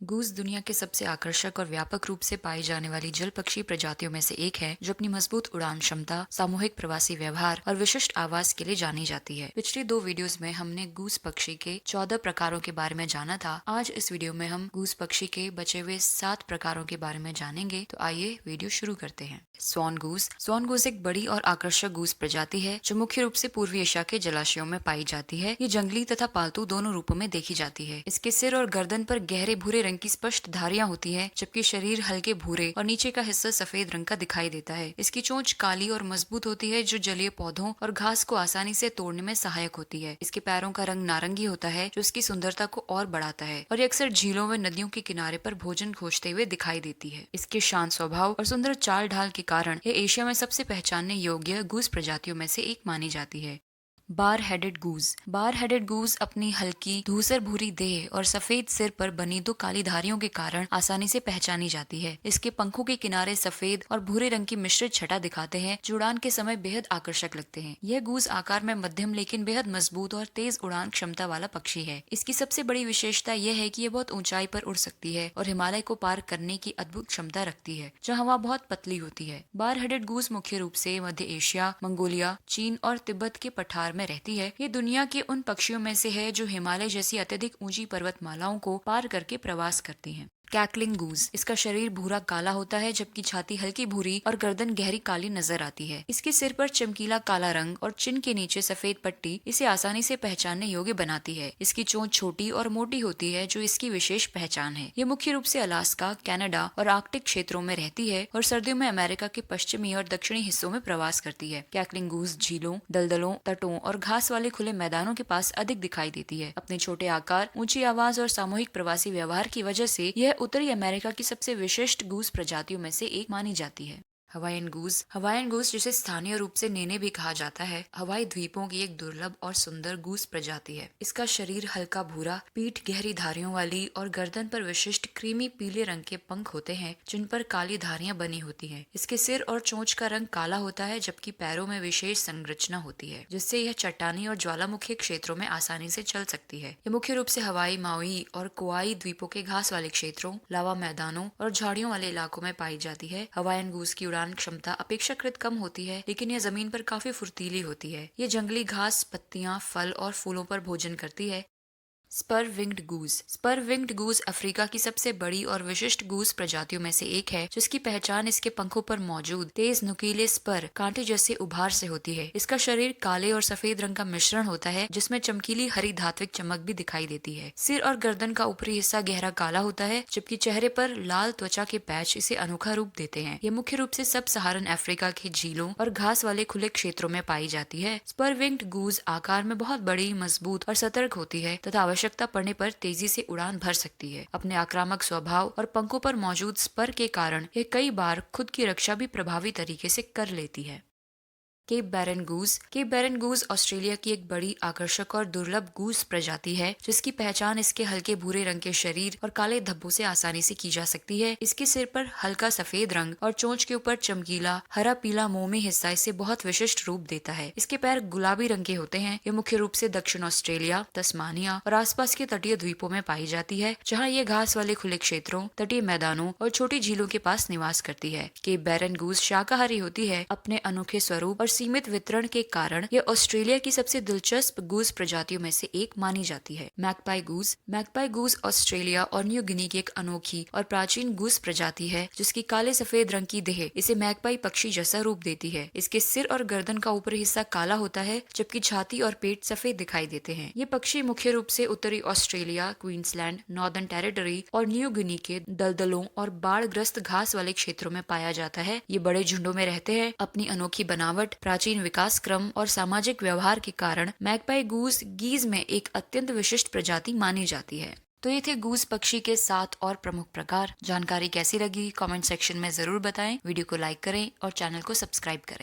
Goose दुनिया के सबसे आकर्षक और व्यापक रूप से पाई जाने वाली जल पक्षी प्रजातियों में से एक है, जो अपनी मजबूत उड़ान क्षमता, सामूहिक प्रवासी व्यवहार और विशिष्ट आवाज के लिए जानी जाती है। पिछली दो वीडियोस में हमने गूस पक्षी के 14 प्रकारों के बारे में जाना था। आज इस वीडियो में हम गूस पक्षी के बचे हुए 7 प्रकारों के बारे में जानेंगे। तो आइए वीडियो शुरू करते हैं। स्वान गूस एक बड़ी और आकर्षक गूस प्रजाति है, जो मुख्य रूप से पूर्वी एशिया के जलाशयों में पाई जाती है। ये जंगली तथा पालतू दोनों रूपों में देखी जाती है। इसके सिर और गर्दन पर गहरे भूरे रंग की स्पष्ट धारियां होती है, जबकि शरीर हल्के भूरे और नीचे का हिस्सा सफेद रंग का दिखाई देता है। इसकी चोंच काली और मजबूत होती है, जो जलीय पौधों और घास को आसानी से तोड़ने में सहायक होती है। इसके पैरों का रंग नारंगी होता है, जो इसकी सुंदरता को और बढ़ाता है, और ये अक्सर झीलों व नदियों के किनारे पर भोजन खोजते हुए दिखाई देती है। इसके शांत स्वभाव और सुंदर चाल ढाल के कारण यह एशिया में सबसे पहचानने योग्य गूस प्रजातियों में से एक मानी जाती है। बार हेडेड गूस अपनी हल्की धूसर भूरी देह और सफेद सिर पर बनी दो काली धारियों के कारण आसानी से पहचानी जाती है। इसके पंखों के किनारे सफेद और भूरे रंग की मिश्रित छटा दिखाते हैं, जो उड़ान के समय बेहद आकर्षक लगते हैं। यह गूस आकार में मध्यम लेकिन बेहद मजबूत और तेज उड़ान क्षमता वाला पक्षी है। इसकी सबसे बड़ी विशेषता यह है कि यह बहुत ऊंचाई पर उड़ सकती है और हिमालय को पार करने की अद्भुत क्षमता रखती है, जहाँ हवा बहुत पतली होती है। बार हेडेड गूस मुख्य रूप से मध्य एशिया, मंगोलिया, चीन और तिब्बत के पठार में रहती है। ये दुनिया के उन पक्षियों में से है जो हिमालय जैसी अत्यधिक ऊंची पर्वतमालाओं को पार करके प्रवास करती हैं। कैकलिंग गूस, इसका शरीर भूरा काला होता है, जबकि छाती हल्की भूरी और गर्दन गहरी काली नजर आती है। इसके सिर पर चमकीला काला रंग और चिन्ह के नीचे सफेद पट्टी इसे आसानी से पहचानने योग्य बनाती है। इसकी चोंच छोटी और मोटी होती है, जो इसकी विशेष पहचान है। ये मुख्य रूप से अलास्का, कनाडा और आर्कटिक क्षेत्रों में रहती है और सर्दियों में अमेरिका के पश्चिमी और दक्षिणी हिस्सों में प्रवास करती है। कैकलिंग गूस झीलों, दलदलों, तटों और घास वाले खुले मैदानों के पास अधिक दिखाई देती है। अपने छोटे आकार, ऊंची आवाज और सामूहिक प्रवासी व्यवहार की वजह से यह उत्तरी अमेरिका की सबसे विशिष्ट गूस प्रजातियों में से एक मानी जाती है। हवाईयन गूस जिसे स्थानीय रूप से नेने भी कहा जाता है, हवाई द्वीपों की एक दुर्लभ और सुंदर गूस प्रजाति है। इसका शरीर हल्का भूरा, पीठ गहरी धारियों वाली और गर्दन पर विशिष्ट क्रीमी पीले रंग के पंख होते हैं, जिन पर काली धारियां बनी होती हैं। इसके सिर और चोंच का रंग काला होता है, जबकि पैरों में विशेष संरचना होती है, जिससे यह चट्टानी और ज्वालामुखी क्षेत्रों में आसानी से चल सकती है। यह मुख्य रूप से हवाई, माउई और कोआई द्वीपों के घास वाले क्षेत्रों, लावा मैदानों और झाड़ियों वाले इलाकों में पाई जाती है। हवाईयन गूस की उड़ान क्षमता अपेक्षाकृत कम होती है, लेकिन यह जमीन पर काफी फुर्तीली होती है। ये जंगली घास, पत्तियां, फल और फूलों पर भोजन करती है। स्पर विंग्ड गूस अफ्रीका की सबसे बड़ी और विशिष्ट गूस प्रजातियों में से एक है, जिसकी पहचान इसके पंखों पर मौजूद तेज नुकीले स्पर, कांटे जैसे उभार से होती है। इसका शरीर काले और सफेद रंग का मिश्रण होता है, जिसमें चमकीली हरी धात्विक चमक भी दिखाई देती है। सिर और गर्दन का ऊपरी हिस्सा गहरा काला होता है, जबकि चेहरे पर लाल त्वचा के पैच इसे अनोखा रूप देते हैं। यह मुख्य रूप से सब सहारन अफ्रीका के झीलों और घास वाले खुले क्षेत्रों में पाई जाती है। स्पर विंग्ड गूस आकार में बहुत बड़ी, मजबूत और सतर्क होती है तथा आवश्यकता पड़ने पर तेजी से उड़ान भर सकती है। अपने आक्रामक स्वभाव और पंखों पर मौजूद स्पर के कारण यह कई बार खुद की रक्षा भी प्रभावी तरीके से कर लेती है। केप बैरन गूस ऑस्ट्रेलिया की एक बड़ी, आकर्षक और दुर्लभ गूस प्रजाति है, जिसकी पहचान इसके हल्के भूरे रंग के शरीर और काले धब्बों से आसानी से की जा सकती है। इसके सिर पर हल्का सफेद रंग और चोंच के ऊपर चमकीला हरा पीला मोमी हिस्सा इसे बहुत विशिष्ट रूप देता है। इसके पैर गुलाबी रंग के होते हैं। ये मुख्य रूप से दक्षिण ऑस्ट्रेलिया, तस्मानिया और आसपास के तटीय द्वीपों में पाई जाती है, जहाँ ये घास वाले खुले क्षेत्रों, तटीय मैदानों और छोटी झीलों के पास निवास करती है। केप बैरन गूस शाकाहारी होती है। अपने अनोखे स्वरूप और सीमित वितरण के कारण यह ऑस्ट्रेलिया की सबसे दिलचस्प गूस प्रजातियों में से एक मानी जाती है। मैकपाई गूस ऑस्ट्रेलिया और न्यू गिनी की एक अनोखी और प्राचीन गूस प्रजाति है, जिसकी काले सफेद रंग की देह इसे मैकपाई पक्षी जैसा रूप देती है। इसके सिर और गर्दन का ऊपरी हिस्सा काला होता है, जबकि छाती और पेट सफेद दिखाई देते हैं। ये पक्षी मुख्य रूप से उत्तरी ऑस्ट्रेलिया, क्वींसलैंड, नॉर्दर्न टेरिटरी और न्यू गिनी के दलदलों और बाढ़ग्रस्त घास वाले क्षेत्रों में पाया जाता है। ये बड़े झुंडों में रहते हैं। अपनी अनोखी बनावट, प्राचीन विकास क्रम और सामाजिक व्यवहार के कारण मैकपाई गूस गीज में एक अत्यंत विशिष्ट प्रजाति मानी जाती है। तो ये थे गूस पक्षी के 7 और प्रमुख प्रकार। जानकारी कैसी लगी कमेंट सेक्शन में जरूर बताएं। वीडियो को लाइक करें और चैनल को सब्सक्राइब करें।